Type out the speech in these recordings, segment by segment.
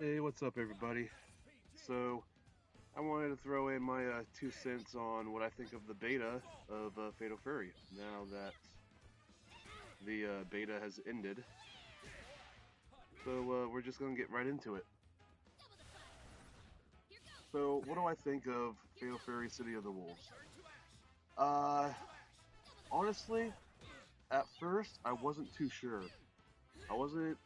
Hey, what's up, everybody? So, I wanted to throw in my 2 cents on what I think of the beta of Fatal Fury now that the beta has ended. So, we're just gonna get right into it. So, what do I think of Fatal Fury City of the Wolves? Uh, Honestly, at first, I wasn't too sure. I wasn't,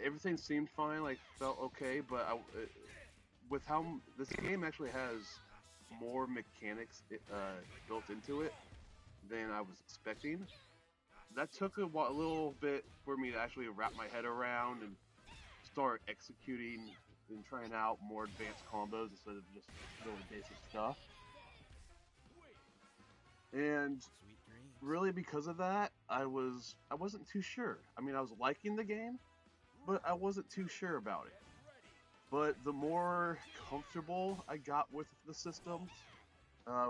everything seemed fine, like, felt okay, but with how this game actually has more mechanics built into it than I was expecting. That took a little bit for me to actually wrap my head around and start executing and trying out more advanced combos instead of just really basic stuff. And really, because of that, I wasn't too sure. I mean, I was liking the game, but I wasn't too sure about it. But the more comfortable I got with the systems,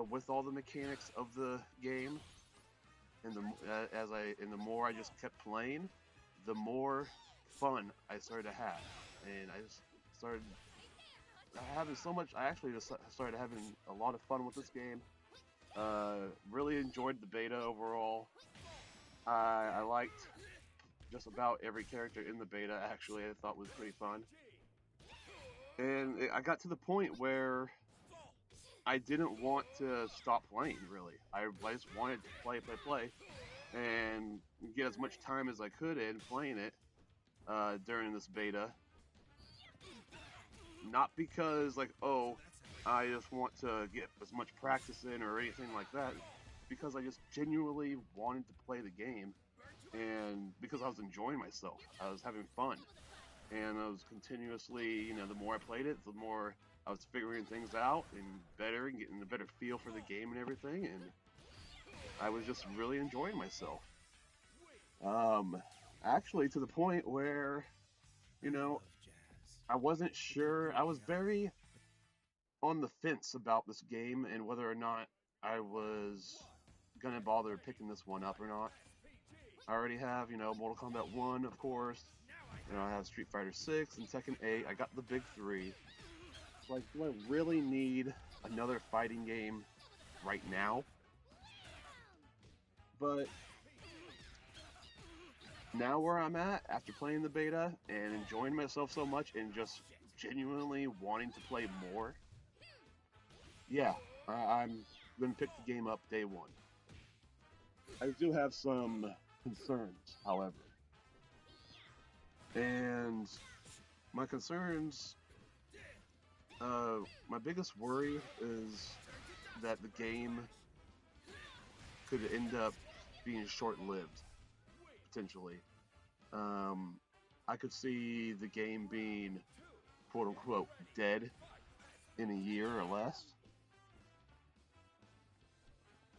with all the mechanics of the game, and the more I just kept playing, the more fun I started to have, and I just started having so much. I actually just started having a lot of fun with this game. Really enjoyed the beta overall. I liked just about every character in the beta. Actually, I thought was pretty fun, and I got to the point where I didn't want to stop playing. Really, I just wanted to play, and get as much time as I could in playing it during this beta. Not because like, oh, I just want to get as much practice in or anything like that. Because I just genuinely wanted to play the game, and because I was enjoying myself, I was having fun, and I was continuously, the more I played it, the more I was figuring things out and better and getting a better feel for the game and everything, and I was just really enjoying myself. Um, Actually, to the point where, you know, I wasn't sure. I was very on the fence about this game and whether or not I was gonna bother picking this one up or not. I already have, Mortal Kombat 1, of course. I have Street Fighter 6 and Tekken 8. I got the big three. Like, do I really need another fighting game right now? But now where I'm at, after playing the beta and enjoying myself so much and just genuinely wanting to play more, yeah, I'm going to pick the game up day one. I do have some concerns, however. And my concerns, my biggest worry is that the game could end up being short lived, potentially. Um, I could see the game being quote unquote dead in a year or less.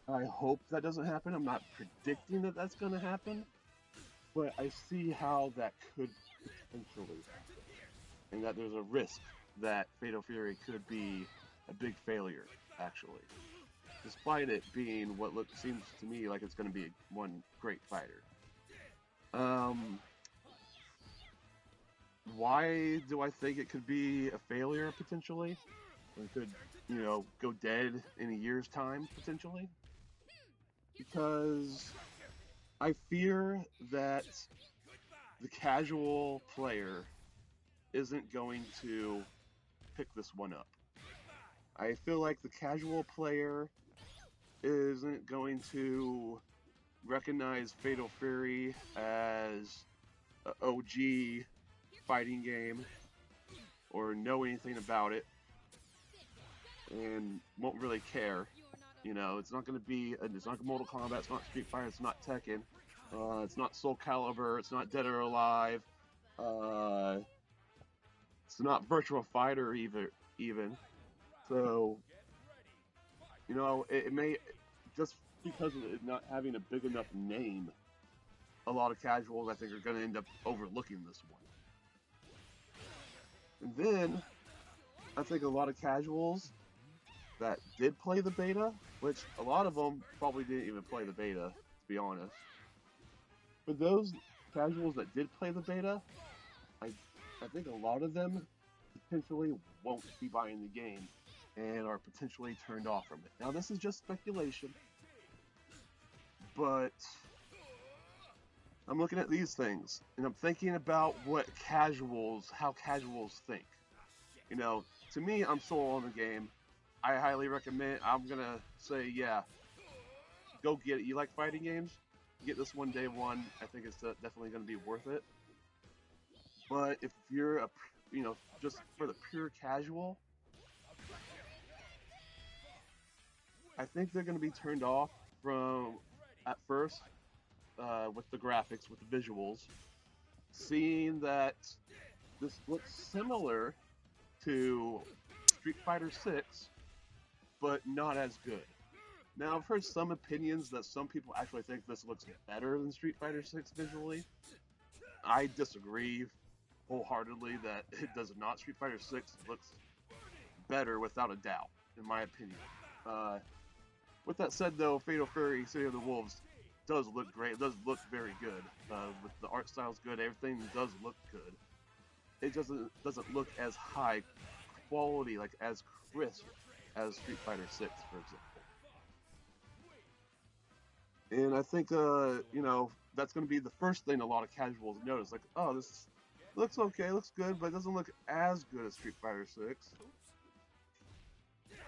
I hope that doesn't happen. I'm not predicting that that's going to happen, but I see how that could potentially happen, and that there's a risk that Fatal Fury could be a big failure, actually, despite it being what seems to me like it's going to be one great fighter. Um, why do I think it could be a failure potentially? It could, go dead in a year's time potentially, because I fear that the casual player isn't going to pick this one up. I feel like the casual player isn't going to recognize Fatal Fury as an OG fighting game or know anything about it and won't really care. It's not going to be, it's not Mortal Kombat, it's not Street Fighter, it's not Tekken, it's not Soul Calibur, it's not Dead or Alive, uh, it's not Virtual Fighter either, even. So, it may, just because of it not having a big enough name, a lot of casuals I think are going to end up overlooking this one. And then I think a lot of casuals that did play the beta, which a lot of them probably didn't even play the beta, to be honest. For those casuals that did play the beta, I I think a lot of them potentially won't be buying the game and are potentially turned off from it. Now, this is just speculation, but I'm looking at these things and I'm thinking about how casuals think. You know, to me, I'm sold on the game. I highly recommend. I'm gonna say, yeah, go get it. You like fighting games? Get this one day one. I think it's definitely gonna be worth it. But if you're just for the pure casual, I think they're gonna be turned off from at first with the graphics, with the visuals, seeing that this looks similar to Street Fighter 6, but not as good. Now, I've heard some opinions that some people actually think this looks better than Street Fighter 6 visually. I disagree wholeheartedly that it does not. Street Fighter 6 looks better without a doubt, in my opinion. Uh, with that said, though, Fatal Fury City of the Wolves does look great. It does look very good. With the art style's good, everything does look good. It doesn't look as high quality, like as crisp as Street Fighter 6, for example. And I think that's going to be the first thing a lot of casuals notice. Like, oh, this looks okay, looks good, but it doesn't look as good as Street Fighter 6.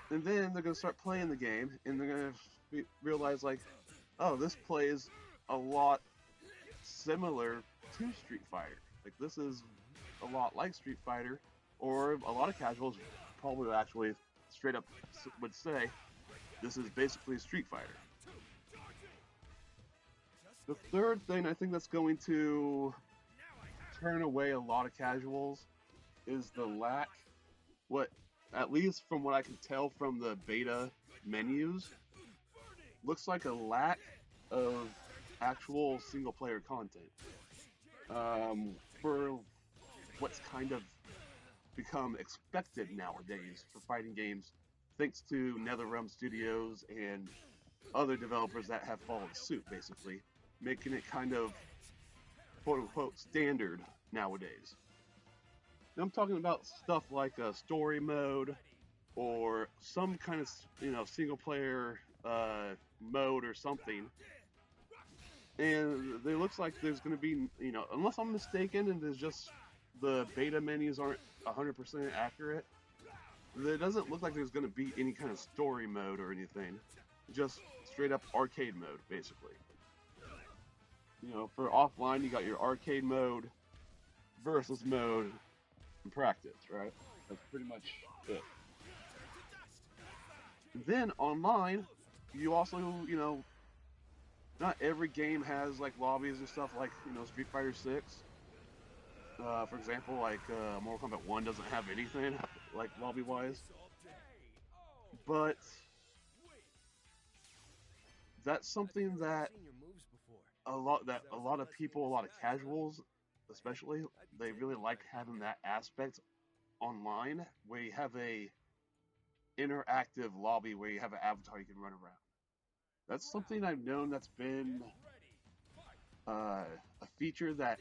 And then they're going to start playing the game, and they're going to realize, like, oh, this plays a lot similar to Street Fighter. Like, this is a lot like Street Fighter, or a lot of casuals probably actually straight up would say, this is basically Street Fighter. The third thing I think that's going to turn away a lot of casuals is the lack, at least from what I can tell from the beta menus, looks like a lack of actual single player content. For what's kind of become expected nowadays for fighting games, thanks to NetherRealm Studios and other developers that have followed suit, basically, making it kind of quote-unquote standard nowadays. Now, I'm talking about stuff like a story mode or some kind of single-player mode or something. And it looks like there's going to be, unless I'm mistaken and there's just the beta menus aren't 100% accurate, it doesn't look like there's going to be any kind of story mode or anything. Just straight up arcade mode, basically. For offline, you got your arcade mode, versus mode, and practice, right? That's pretty much it. And then online, you also, not every game has like lobbies and stuff like, Street Fighter 6. For example, like Mortal Kombat 1 doesn't have anything like lobby-wise. But that's something that a lot of people, a lot of casuals especially, they really like having that aspect online where you have a interactive lobby where you have an avatar you can run around. That's something I've known that's been a feature that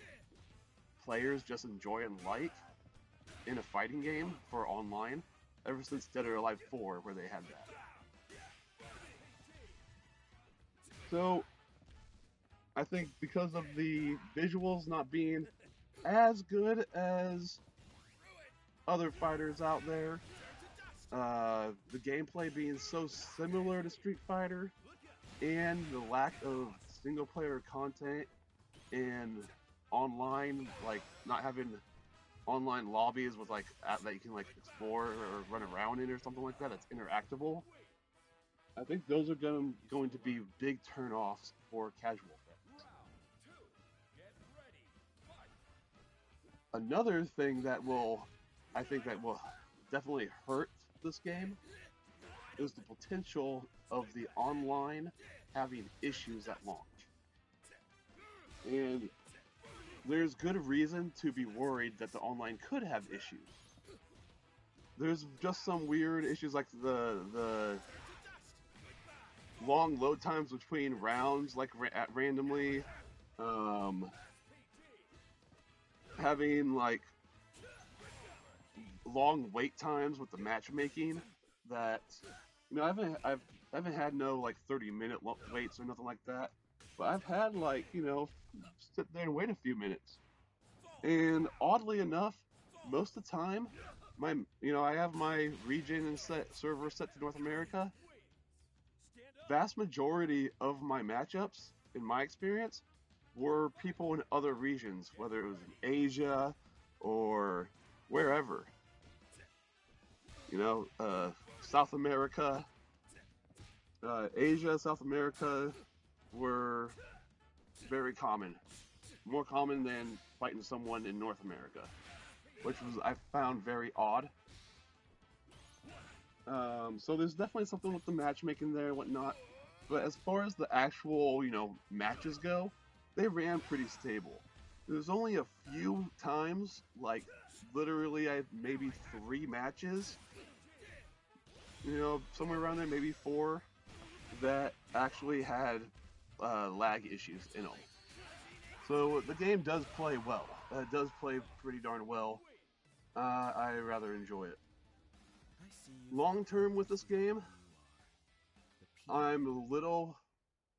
players just enjoy and like in a fighting game for online ever since Dead or Alive 4, where they had that. So I think because of the visuals not being as good as other fighters out there, the gameplay being so similar to Street Fighter, and the lack of single player content and online, like not having online lobbies with like that you can like explore or run around in or something like that that's interactable. I think those are going to be big turnoffs for casual fans. Another thing I think that will definitely hurt this game is the potential of the online having issues at launch. And there's good reason to be worried that the online could have issues. There's just some weird issues like the long load times between rounds, like randomly, having like long wait times with the matchmaking that I haven't had no like 30-minute waits or nothing like that, but I've had like sit there and wait a few minutes. And oddly enough, most of the time, I have my region and server set to North America. Vast majority of my matchups, in my experience, were people in other regions, whether it was in Asia or wherever. South America, Asia, South America were very common, more common than fighting someone in North America, which was I found very odd. So there's definitely something with the matchmaking there and whatnot. But as far as the actual, matches go, they ran pretty stable. There's only a few times, like literally I had maybe 3 matches, somewhere around there, maybe 4, that actually had lag issues in them. So the game does play well. It does play pretty darn well. I rather enjoy it. Long term with this game, I'm a little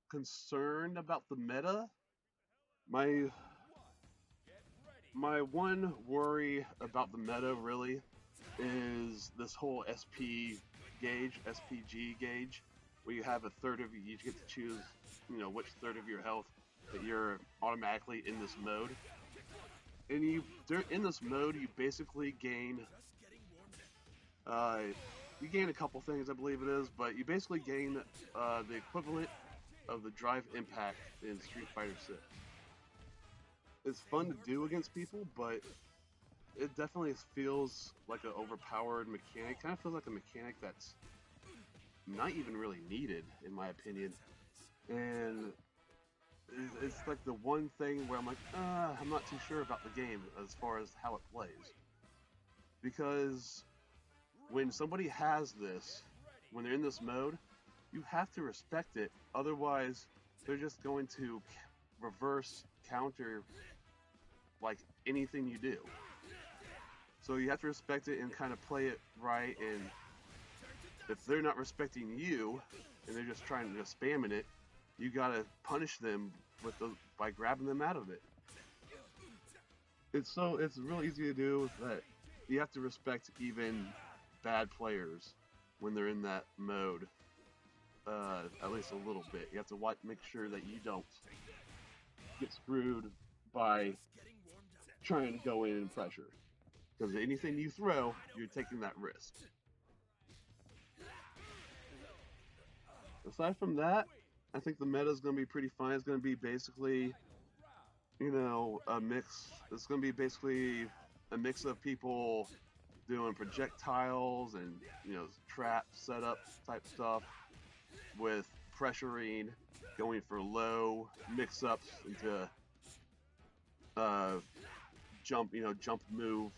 concerned about the meta. My one worry about the meta really is this whole SPG gauge, where you have a third of you get to choose, which third of your health that you're automatically in this mode. And in this mode, you basically gain, a couple things, I believe it is, but you basically gain the equivalent of the drive impact in Street Fighter 6. It's fun to do against people, but it definitely feels like an overpowered mechanic. Kind of feels like a mechanic that's not even really needed, in my opinion. And it's like the one thing where I'm like, I'm not too sure about the game as far as how it plays. Because when somebody has this, when they're in this mode, you have to respect it. Otherwise, they're just going to reverse counter like anything you do. So you have to respect it and kind of play it right. And if they're not respecting you and they're just trying to spamming it, you gotta punish them by grabbing them out of it. It's really easy to do that. You have to respect even bad players when they're in that mode. At least a little bit. You have to make sure that you don't get screwed by trying to go in and pressure. Because anything you throw, you're taking that risk. Aside from that, I think the meta is going to be pretty fine. It's going to be basically, a mix. It's going to be basically a mix of people doing projectiles and, trap setup type stuff with pressuring, going for low mix-ups into jump move.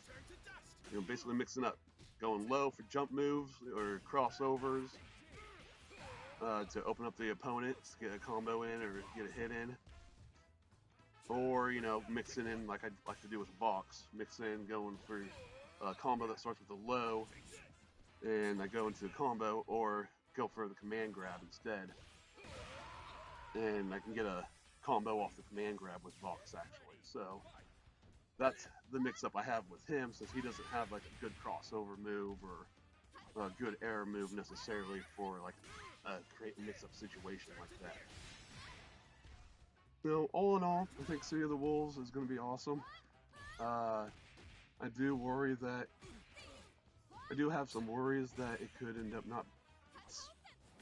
Basically mixing up, going low for jump moves or crossovers to open up the opponent, to get a combo in or get a hit in. Or, mixing in like I'd like to do with Vox, mix in going for a combo that starts with a low and I go into a combo, or go for the command grab instead. And I can get a combo off the command grab with Vox actually. So that's the mix-up I have with him, since he doesn't have like a good crossover move or a good air move necessarily for like create a mix-up situation like that. So all in all, I think City of the Wolves is going to be awesome. I do have some worries that it could end up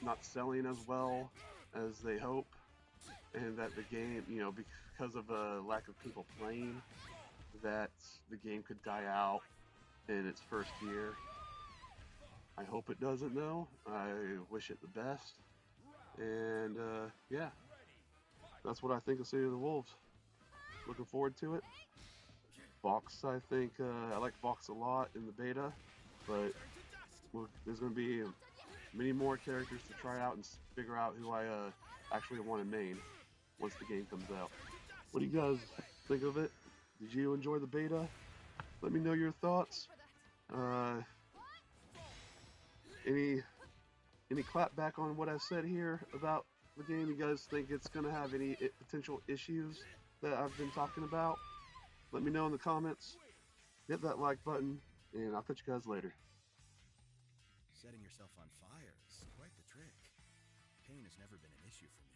not selling as well as they hope, and that the game, because of a lack of people playing, that the game could die out in its first year. I hope it doesn't though. I wish it the best. And yeah, that's what I think of City of the Wolves. Looking forward to it. Vox, I think, I like Vox a lot in the beta, but there's going to be many more characters to try out and figure out who I actually want to main once the game comes out. What do you guys think of it? Did you enjoy the beta? Let me know your thoughts. Uh, any clap back on what I said here about the game? You guys think it's gonna have any potential issues that I've been talking about? Let me know in the comments. Hit that like button, and I'll catch you guys later. Setting yourself on fire is quite the trick. Pain has never been an issue for me.